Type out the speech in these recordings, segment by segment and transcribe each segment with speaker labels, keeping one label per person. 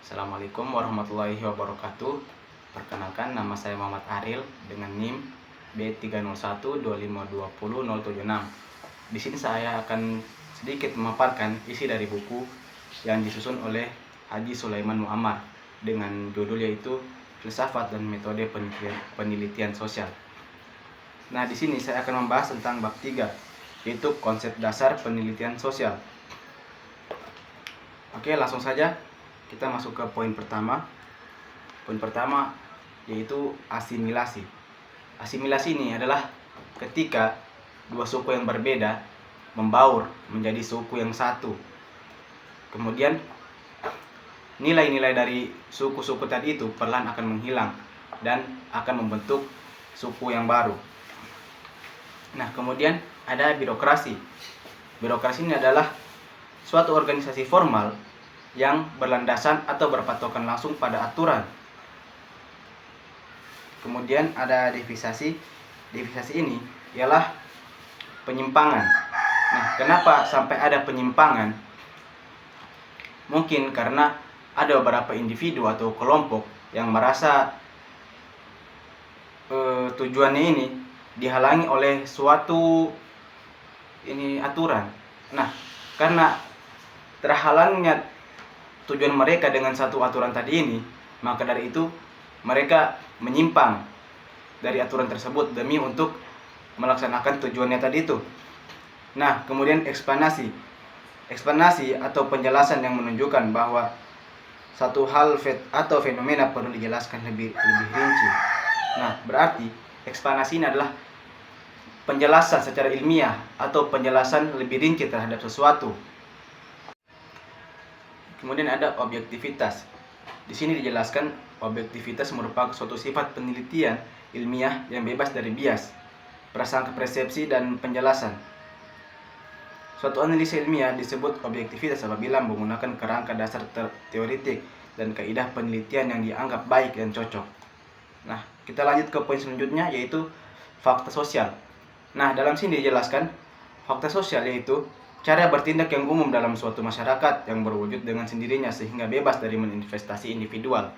Speaker 1: Assalamualaikum warahmatullahi wabarakatuh. Perkenalkan, nama saya Muhammad Aril dengan NIM B30125200076. Di sini saya akan sedikit memaparkan isi dari buku yang disusun oleh Haji Sulaiman Muammar dengan judul yaitu Filsafat dan Metode Penelitian Sosial. Nah, di sini saya akan membahas tentang bab 3, yaitu konsep dasar penelitian sosial. Oke, langsung saja kita masuk ke poin pertama. Poin pertama yaitu asimilasi. Asimilasi ini adalah ketika dua suku yang berbeda membaur menjadi suku yang satu. Kemudian nilai-nilai dari suku-suku tadi itu perlahan akan menghilang dan akan membentuk suku yang baru. Nah, kemudian ada birokrasi. Birokrasi ini adalah suatu organisasi formal yang berlandasan atau berpatokan langsung pada aturan. Kemudian ada devisasi. Devisasi ini ialah penyimpangan. Nah, kenapa sampai ada penyimpangan? Mungkin karena ada beberapa individu atau kelompok yang merasa tujuannya ini dihalangi oleh suatu aturan. Nah, karena terhalangnya tujuan mereka dengan satu aturan tadi ini, maka dari itu mereka menyimpang dari aturan tersebut demi untuk melaksanakan tujuannya tadi itu. Nah, kemudian eksplanasi. Eksplanasi atau penjelasan yang menunjukkan bahwa satu hal atau fenomena perlu dijelaskan lebih rinci. Nah, berarti eksplanasi ini adalah penjelasan secara ilmiah atau penjelasan lebih rinci terhadap sesuatu. Kemudian ada objektivitas. Di sini dijelaskan objektivitas merupakan suatu sifat penelitian ilmiah yang bebas dari bias, prasangka persepsi dan penjelasan. Suatu analisa ilmiah disebut objektivitas apabila menggunakan kerangka dasar teoritik dan kaidah penelitian yang dianggap baik dan cocok. Nah, kita lanjut ke poin selanjutnya yaitu fakta sosial. Nah, dalam sini dijelaskan fakta sosial yaitu cara bertindak yang umum dalam suatu masyarakat yang berwujud dengan sendirinya sehingga bebas dari manifestasi individual.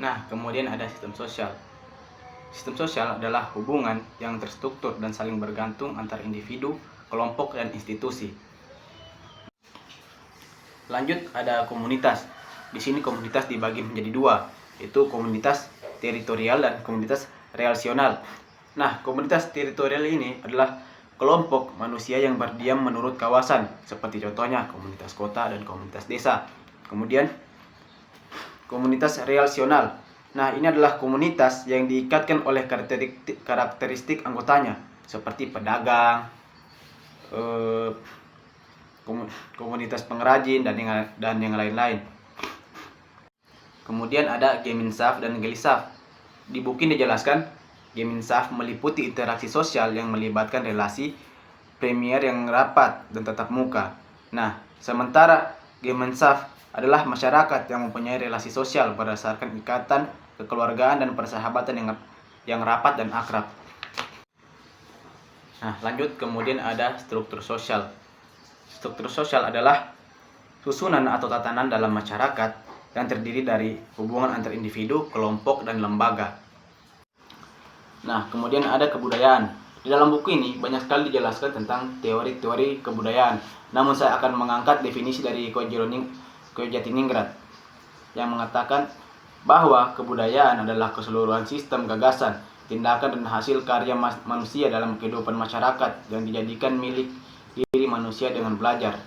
Speaker 1: Nah, kemudian ada sistem sosial. Sistem sosial adalah hubungan yang terstruktur dan saling bergantung antar individu, kelompok, dan institusi. Lanjut ada komunitas. Di sini komunitas dibagi menjadi dua, yaitu komunitas teritorial dan komunitas relasional. Nah, komunitas teritorial ini adalah kelompok manusia yang berdiam menurut kawasan, seperti contohnya komunitas kota dan komunitas desa. Kemudian komunitas relasional. Nah, ini adalah komunitas yang diikatkan oleh karakteristik anggotanya, seperti pedagang, komunitas pengrajin dan yang lain-lain. Kemudian ada Gemeinschaft dan Gesellschaft. Di buku ini dijelaskan Gemeinschaft meliputi interaksi sosial yang melibatkan relasi premier yang rapat dan tatap muka. Nah, sementara Gemeinschaft adalah masyarakat yang mempunyai relasi sosial berdasarkan ikatan kekeluargaan dan persahabatan yang rapat dan akrab. Nah, lanjut kemudian ada struktur sosial. Struktur sosial adalah susunan atau tatanan dalam masyarakat yang terdiri dari hubungan antar individu, kelompok, dan lembaga. Nah, kemudian ada kebudayaan. Di dalam buku ini banyak sekali dijelaskan tentang teori-teori kebudayaan. Namun saya akan mengangkat definisi dari Kojatiningrat yang mengatakan bahwa kebudayaan adalah keseluruhan sistem gagasan, tindakan dan hasil karya manusia dalam kehidupan masyarakat yang dijadikan milik diri manusia dengan belajar.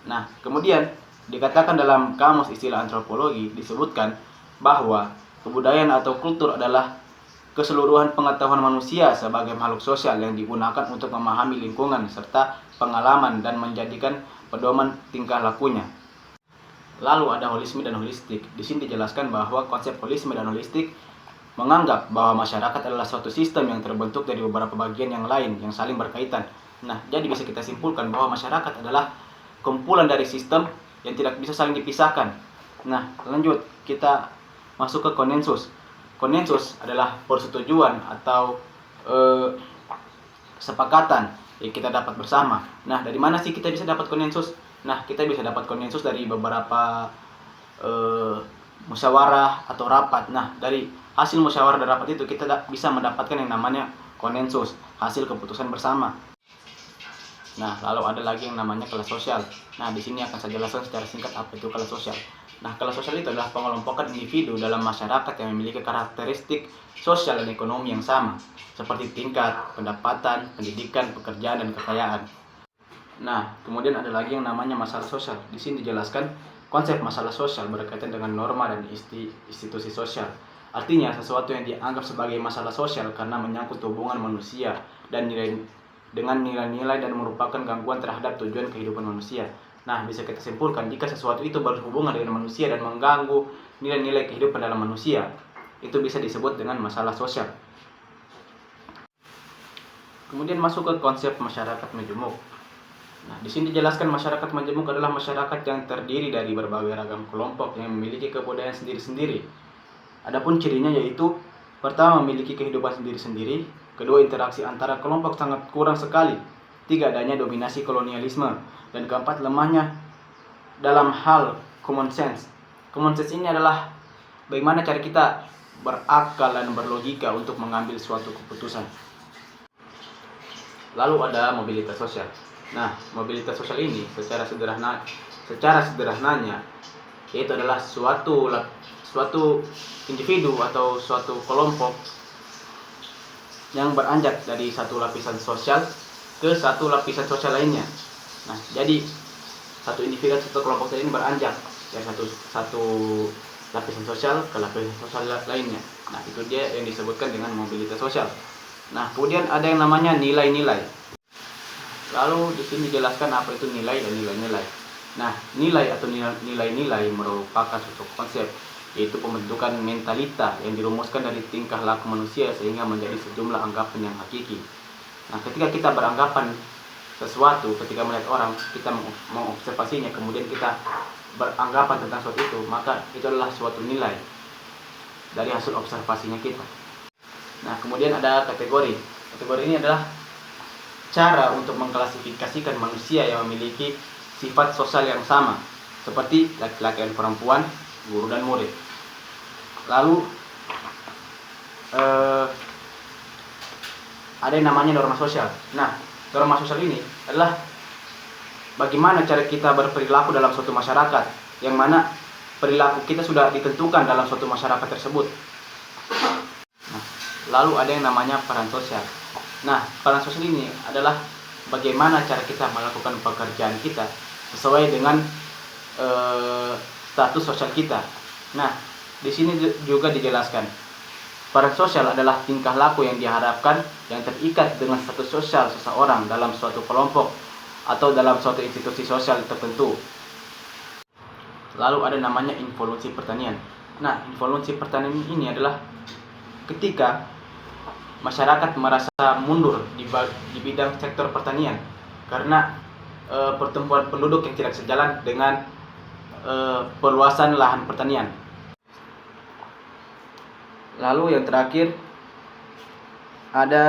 Speaker 1: Nah, kemudian dikatakan dalam kamus istilah antropologi disebutkan bahwa kebudayaan atau kultur adalah keseluruhan pengetahuan manusia sebagai makhluk sosial yang digunakan untuk memahami lingkungan serta pengalaman dan menjadikan pedoman tingkah lakunya. Lalu ada holisme dan holistik. Di sini dijelaskan bahwa konsep holisme dan holistik menganggap bahwa masyarakat adalah suatu sistem yang terbentuk dari beberapa bagian yang lain yang saling berkaitan. Nah, jadi bisa kita simpulkan bahwa masyarakat adalah kumpulan dari sistem yang tidak bisa saling dipisahkan. Nah, lanjut kita masuk ke konsensus. Konsensus adalah persetujuan atau kesepakatan yang kita dapat bersama. Nah, dari mana sih kita bisa dapat konsensus? Nah, kita bisa dapat konsensus dari beberapa musyawarah atau rapat. Nah, dari hasil musyawarah dan rapat itu kita bisa mendapatkan yang namanya konsensus, hasil keputusan bersama. Nah, lalu ada lagi yang namanya kelas sosial. Nah, di sini akan saya jelaskan secara singkat apa itu kelas sosial. Nah, kelas sosial itu adalah pengelompokan individu dalam masyarakat yang memiliki karakteristik sosial dan ekonomi yang sama, seperti tingkat, pendapatan, pendidikan, pekerjaan, dan kekayaan. Nah, kemudian ada lagi yang namanya masalah sosial. Di sini dijelaskan konsep masalah sosial berkaitan dengan norma dan institusi sosial. Artinya, sesuatu yang dianggap sebagai masalah sosial karena menyangkut hubungan manusia dan nilai-nilai dan merupakan gangguan terhadap tujuan kehidupan manusia. Nah, bisa kita simpulkan jika sesuatu itu berhubungan dengan manusia dan mengganggu nilai-nilai kehidupan dalam manusia, itu bisa disebut dengan masalah sosial. Kemudian masuk ke konsep masyarakat majemuk. Nah, di sini dijelaskan masyarakat majemuk adalah masyarakat yang terdiri dari berbagai ragam kelompok yang memiliki kebudayaan sendiri-sendiri. Adapun cirinya yaitu pertama, memiliki kehidupan sendiri-sendiri. Kedua, interaksi antara kelompok sangat kurang sekali. Tiga, adanya dominasi kolonialisme. Dan keempat, lemahnya dalam hal common sense. Common sense ini adalah bagaimana cara kita berakal dan berlogika untuk mengambil suatu keputusan. Lalu ada mobilitas sosial. Nah, mobilitas sosial ini secara sederhananya yaitu adalah suatu individu atau suatu kelompok yang beranjak dari satu lapisan sosial ke satu lapisan sosial lainnya. Nah, jadi satu individu atau kelompok ini beranjak dari satu lapisan sosial ke lapisan sosial lainnya. Nah, itu dia yang disebutkan dengan mobilitas sosial. Nah, kemudian ada yang namanya nilai-nilai. Lalu di sini dijelaskan apa itu nilai dan nilai-nilai. Nah, nilai atau nilai-nilai merupakan suatu konsep, yaitu pembentukan mentalita yang dirumuskan dari tingkah laku manusia sehingga menjadi sejumlah anggapan yang hakiki. Nah, ketika kita beranggapan sesuatu, ketika melihat orang, kita mengobservasinya, kemudian kita beranggapan tentang sesuatu itu, maka itu adalah suatu nilai dari hasil observasinya kita. Nah, kemudian ada kategori. Kategori ini adalah cara untuk mengklasifikasikan manusia yang memiliki sifat sosial yang sama, seperti laki-laki dan perempuan, guru dan murid. Lalu ada yang namanya norma sosial. Nah, norma sosial ini adalah bagaimana cara kita berperilaku dalam suatu masyarakat, yang mana perilaku kita sudah ditentukan dalam suatu masyarakat tersebut. Nah, lalu ada yang namanya peran sosial. Nah, peran sosial ini adalah bagaimana cara kita melakukan pekerjaan kita sesuai dengan status sosial kita. Nah, di sini juga dijelaskan peran sosial adalah tingkah laku yang diharapkan yang terikat dengan status sosial seseorang dalam suatu kelompok atau dalam suatu institusi sosial tertentu. Lalu ada namanya involusi pertanian. Nah, involusi pertanian ini adalah ketika masyarakat merasa mundur di bidang sektor pertanian karena pertumbuhan penduduk yang tidak sejalan dengan perluasan lahan pertanian. Lalu yang terakhir ada